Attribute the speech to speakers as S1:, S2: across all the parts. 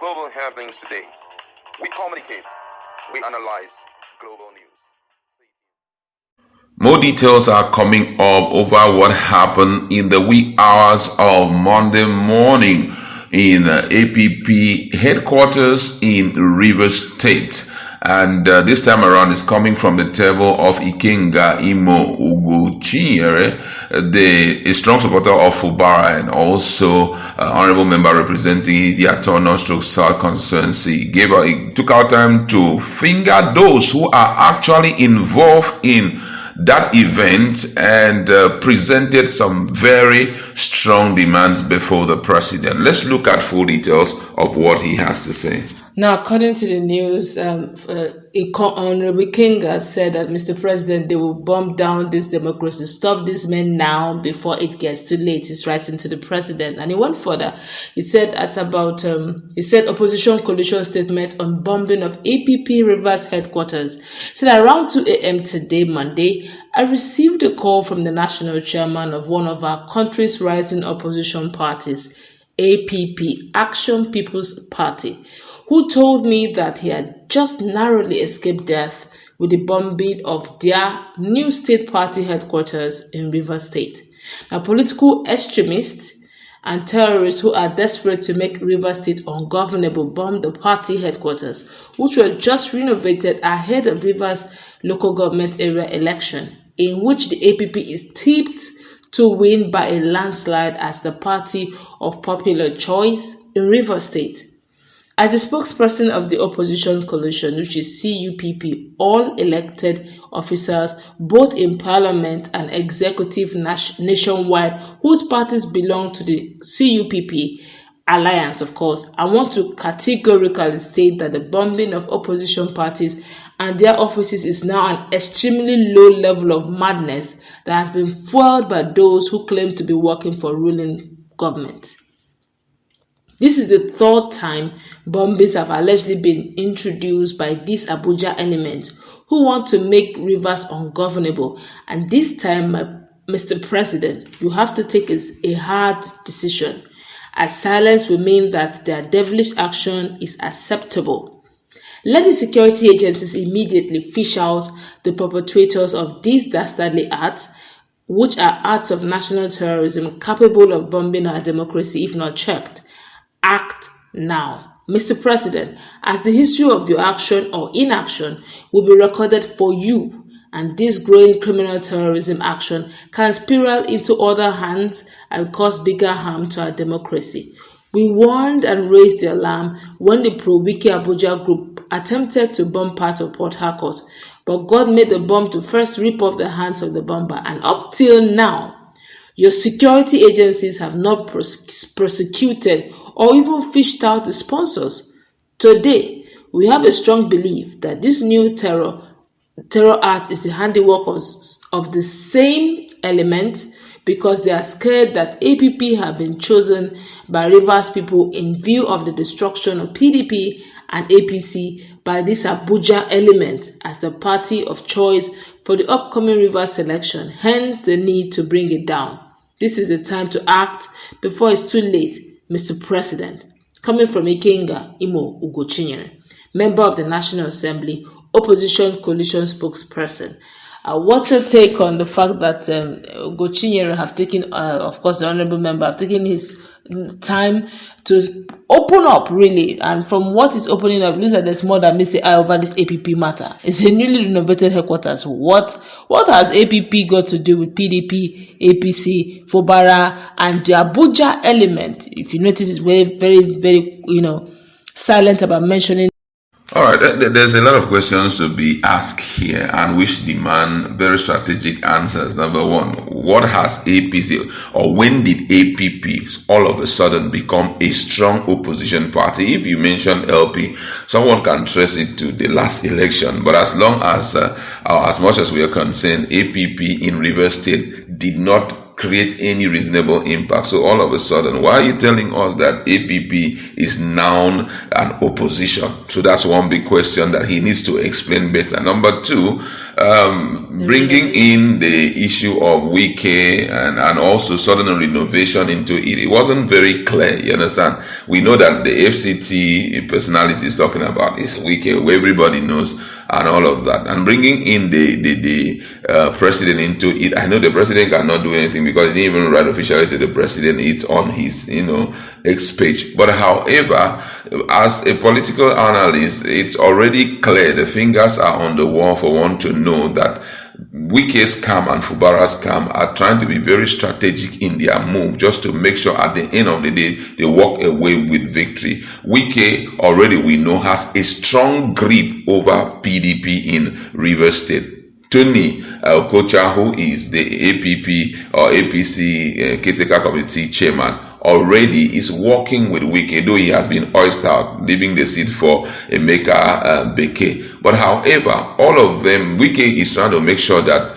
S1: global happenings today. We communicate, we analyze global news.
S2: More details are coming up over what happened in the wee hours of Monday morning in APP headquarters in Rivers State. And this time around is coming from the table of Ikenga Imo Ugochinyere, a strong supporter of Fubara and also honorable member representing the autonomy South constituency. Took our time to finger those who are actually involved in that event and presented some very strong demands before the president. Let's look at full details of what he has to say.
S3: Now, according to the news, Honorable Ikenga said that, Mr. President, they will bomb down this democracy. Stop these men now before it gets too late. He's writing to the president. And he went further. He said opposition coalition statement on bombing of APP Rivers headquarters. He said around 2 a.m. today, Monday, I received a call from the national chairman of one of our country's rising opposition parties, APP, Action People's Party, who told me that he had just narrowly escaped death with the bombing of their new state party headquarters in Rivers State. Now, political extremists and terrorists who are desperate to make Rivers State ungovernable bombed the party headquarters, which were just renovated ahead of Rivers local government area election, in which the APP is tipped to win by a landslide as the party of popular choice in Rivers State. As the spokesperson of the opposition coalition, which is CUPP, all elected officers, both in parliament and executive nationwide, whose parties belong to the CUPP alliance, of course, I want to categorically state that the bombing of opposition parties and their offices is now an extremely low level of madness that has been fueled by those who claim to be working for ruling government. This is the third time bombings have allegedly been introduced by these Abuja Elements who want to make Rivers ungovernable. And this time, Mr. President, you have to take a hard decision, as silence will mean that their devilish action is acceptable. Let the security agencies immediately fish out the perpetrators of these dastardly acts, which are acts of national terrorism capable of bombing our democracy if not checked. Act now. Mr. President, as the history of your action or inaction will be recorded for you, and this growing criminal terrorism action can spiral into other hands and cause bigger harm to our democracy. We warned and raised the alarm when the pro-Wike Abuja group attempted to bomb part of Port Harcourt, but God made the bomb to first rip off the hands of the bomber, and up till now, your security agencies have not prosecuted or even fished out the sponsors. Today, we have a strong belief that this new terror act is the handiwork of the same element, because they are scared that APP have been chosen by Rivers people in view of the destruction of PDP and APC by this Abuja element as the party of choice for the upcoming Rivers election, hence the need to bring it down. This is the time to act before it's too late, Mr. President. Coming from Ikenga Imo Ugochinyere, member of the National Assembly, opposition coalition spokesperson. What's your take on the fact that Ugochinyere have taken, of course, the honorable member have taken his time to open up, really, and from what is opening up, it looks like there's more than meets the eye over this APP matter. It's a newly renovated headquarters. What has APP got to do with PDP, APC, Fubara, and the Abuja element? If you notice, it's very, very, very, silent about mentioning.
S2: All right, there's a lot of questions to be asked here and which demand very strategic answers. Number one, what has APC or when did APP all of a sudden become a strong opposition party? If you mention LP, someone can trace it to the last election. But as long as much as we are concerned, APP in Rivers State did not create any reasonable impact. So all of a sudden, why are you telling us that APP is now an opposition? So that's one big question that he needs to explain better. Number two, bringing in the issue of Wike and also sudden renovation into it. It wasn't very clear, you understand? We know that the FCT personality is talking about is Wike, who everybody knows, and all of that. And bringing in the president into it, I know the president cannot do anything because he didn't even write officially to the president. It's on his, X page. But however, as a political analyst, it's already clear. The fingers are on the wall for one to know that Wike's camp and Fubara's camp are trying to be very strategic in their move, just to make sure at the end of the day they walk away with victory. Wike already, we know, has a strong grip over PDP in Rivers State. Tony Okocha, who is the APP or APC caretaker committee chairman, already is working with Wike, though he has been oiled out, leaving the seat for Emeka Beke. But however, all of them, Wike is trying to make sure that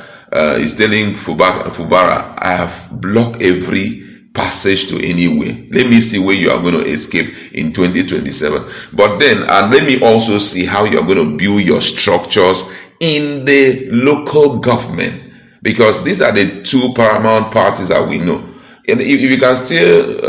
S2: he's telling Fubara, I have blocked every passage to anywhere. Let me see where you are going to escape in 2027. But then, and let me also see how you are going to build your structures in the local government, because these are the two paramount parties that we know. And if you can still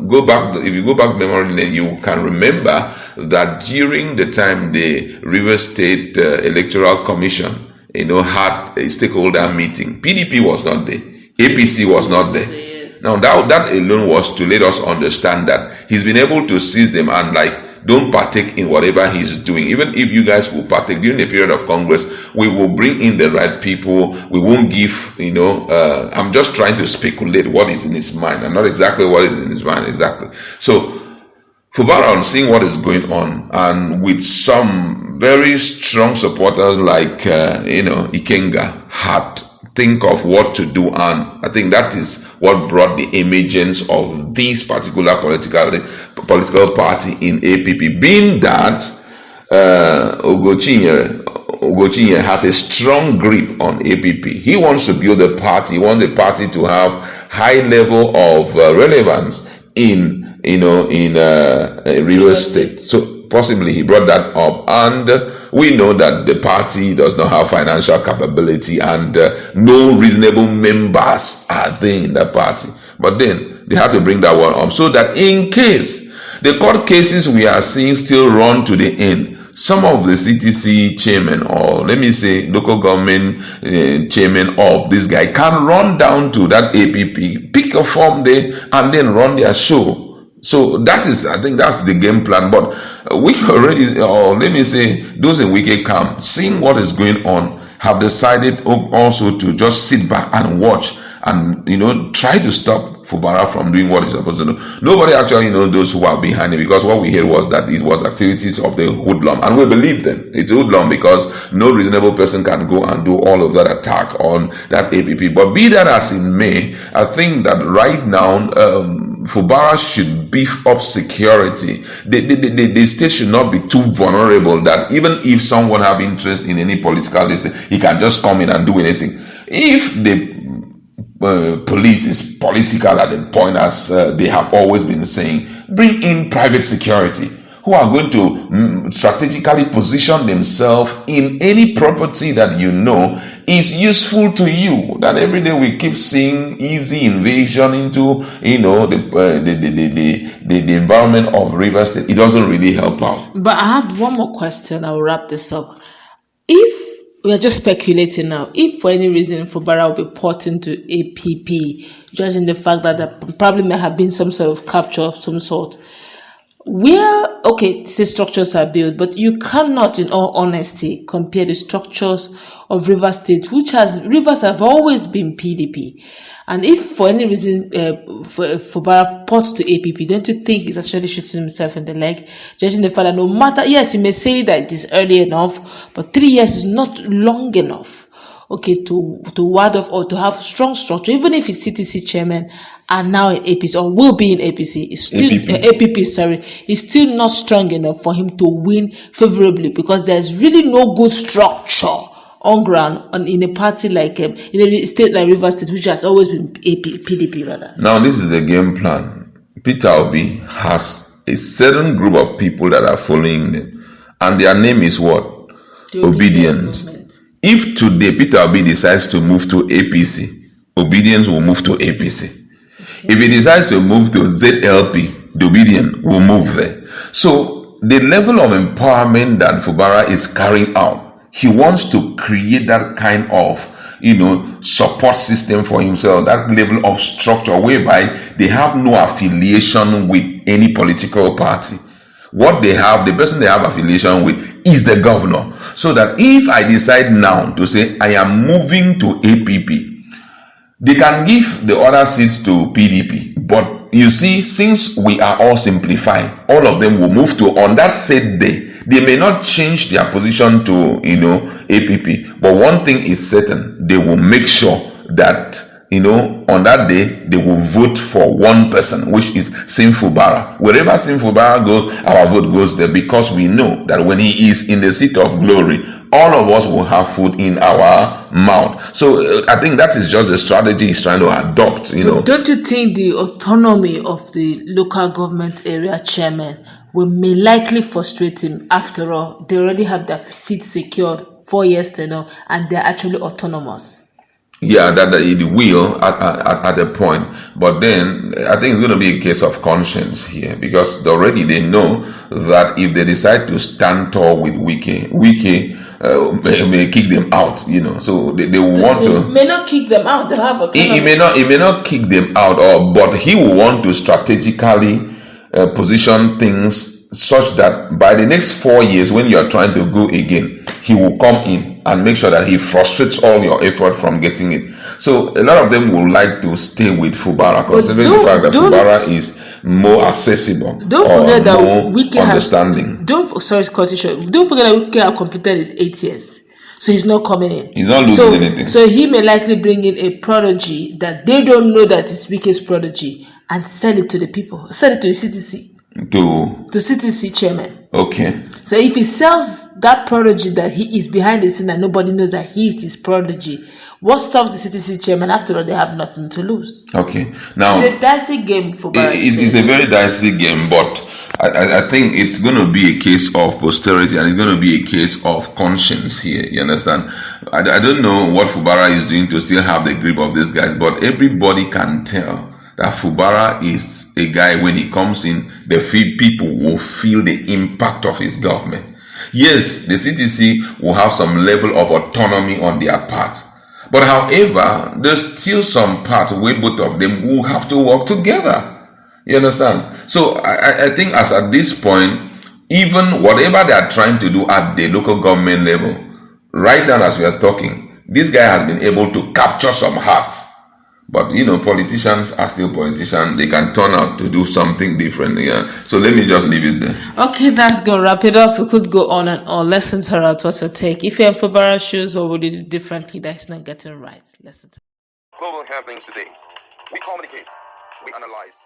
S2: go back, if you go back memory lane, you can remember that during the time the Rivers State Electoral Commission, had a stakeholder meeting, PDP was not there, APC was not there. Yes. Now that alone was to let us understand that he's been able to seize them and don't partake in whatever he's doing. Even if you guys will partake during the period of Congress, we will bring in the right people. We won't give, I'm just trying to speculate what is in his mind and not exactly what is in his mind exactly. So, Fubara, on seeing what is going on and with some very strong supporters like, Ikenga, had think of what to do, and I think that is what brought the emergence of this particular political party in APP, being that Ogochinye has a strong grip on APP. He wants to build a party. He wants a party to have high level of relevance in Rivers State. So possibly he brought that up, and we know that the party does not have financial capability and no reasonable members are there in the party. But then they have to bring that one up so that in case the court cases we are seeing still run to the end, some of the CTC chairman, or let me say local government chairman of this guy, can run down to that APP, pick a form there, and then run their show. So that is, I think that's the game plan. But we already, or let me say, those in Wike camp, seeing what is going on, have decided also to just sit back and watch and, try to stop Fubara from doing what he's supposed to do. Nobody actually knows those who are behind it, because what we heard was that it was activities of the hoodlum, and we believe them. It's hoodlum because no reasonable person can go and do all of that attack on that APP. But be that as it may, I think that right now, Fubara should beef up security. The state should not be too vulnerable that even if someone have interest in any political list, he can just come in and do anything. If the police is political at the point, as they have always been saying, bring in private security who are going to strategically position themselves in any property that is useful to you. That every day we keep seeing easy invasion into the environment of Rivers State. It doesn't really help out.
S3: But I have one more question. I'll wrap this up. If we are just speculating now, if for any reason Fubara will be put into APP, judging the fact that there probably may have been some sort of capture of some sort, where, okay, the structures are built, but you cannot, in all honesty, compare the structures of Rivers State, Rivers have always been PDP. And if for any reason Fubara ports to APP, don't you think he's actually shooting himself in the leg? Judging the fact that no matter, yes, you may say that it is early enough, but 3 years is not long enough, okay, to ward off or to have strong structure, even if he's CTC chairman and now in APC, or will be in APC, is still APP, is still not strong enough for him to win favorably, because there's really no good structure on ground in a party like in a state like Rivers State, which has always been PDP rather?
S2: Now, this is a game plan. Peter Obi has a certain group of people that are following them, and their name is what? Obedience. If today Peter Obi decides to move to APC, Obedience will move to APC. Okay. If he decides to move to ZLP, the Obedience will move there. So the level of empowerment that Fubara is carrying out, he wants to create that kind of support system for himself, that level of structure whereby they have no affiliation with any political party. What they have, the person they have affiliation with is the governor. So that if I decide now to say I am moving to APP, they can give the other seats to PDP. But you see, since we are all simplified, all of them will move to on that said day. They may not change their position to APP, but one thing is certain: they will make sure that on that day they will vote for one person, which is Fubara. Wherever Fubara goes, our vote goes there, because we know that when he is in the seat of glory, all of us will have food in our mouth. So I think that is just the strategy he's trying to adopt.
S3: Don't you think the autonomy of the local government area chairman may likely frustrate him? After all, they already have their seat secured 4 years and they're actually autonomous.
S2: Yeah, that it will at a point, but then I think it's going to be a case of conscience here, because already they know that if they decide to stand tall with Wike may kick them out. So they will want to.
S3: May not kick them out. They have autonomy.
S2: He may not kick them out, but he will want to strategically position things such that by the next 4 years, when you are trying to go again, he will come in and make sure that he frustrates all your effort from getting it. So a lot of them will like to stay with Fubara, considering the fact that Fubara is more accessible.
S3: Don't forget that
S2: Wike understanding.
S3: Don't forget that Wike has completed his 8 years. So he's not coming in.
S2: He's not losing anything.
S3: So he may likely bring in a prodigy that they don't know that it's Wike's prodigy and sell it to the people. Sell it to the CTC. To CTC chairman.
S2: Okay.
S3: So if he sells that prodigy that he is behind the scene and nobody knows that he's his prodigy, what stops the CTC chairman? After all, they have nothing to lose.
S2: Okay. Now
S3: it's a dicey game for Bola.
S2: It's a very dicey game, but I think it's going to be a case of posterity, and it's going to be a case of conscience here. You understand? I don't know what Fubara is doing to still have the grip of these guys, but everybody can tell that Fubara is a guy, when he comes in, the people will feel the impact of his government. Yes, the CTC will have some level of autonomy on their part, but however, there's still some part where both of them will have to work together. You understand? So I think as at this point, even whatever they are trying to do at the local government level, right now as we are talking, this guy has been able to capture some hearts. But politicians are still politicians. They can turn out to do something different. Yeah. So let me just leave it there.
S3: Okay, that's gonna wrap it up. We could go on and on. Lessons are out. What's your take? If you're in Fubara's shoes, what would you do differently that's not getting right? Listen to
S1: global happenings today. We communicate, we analyze,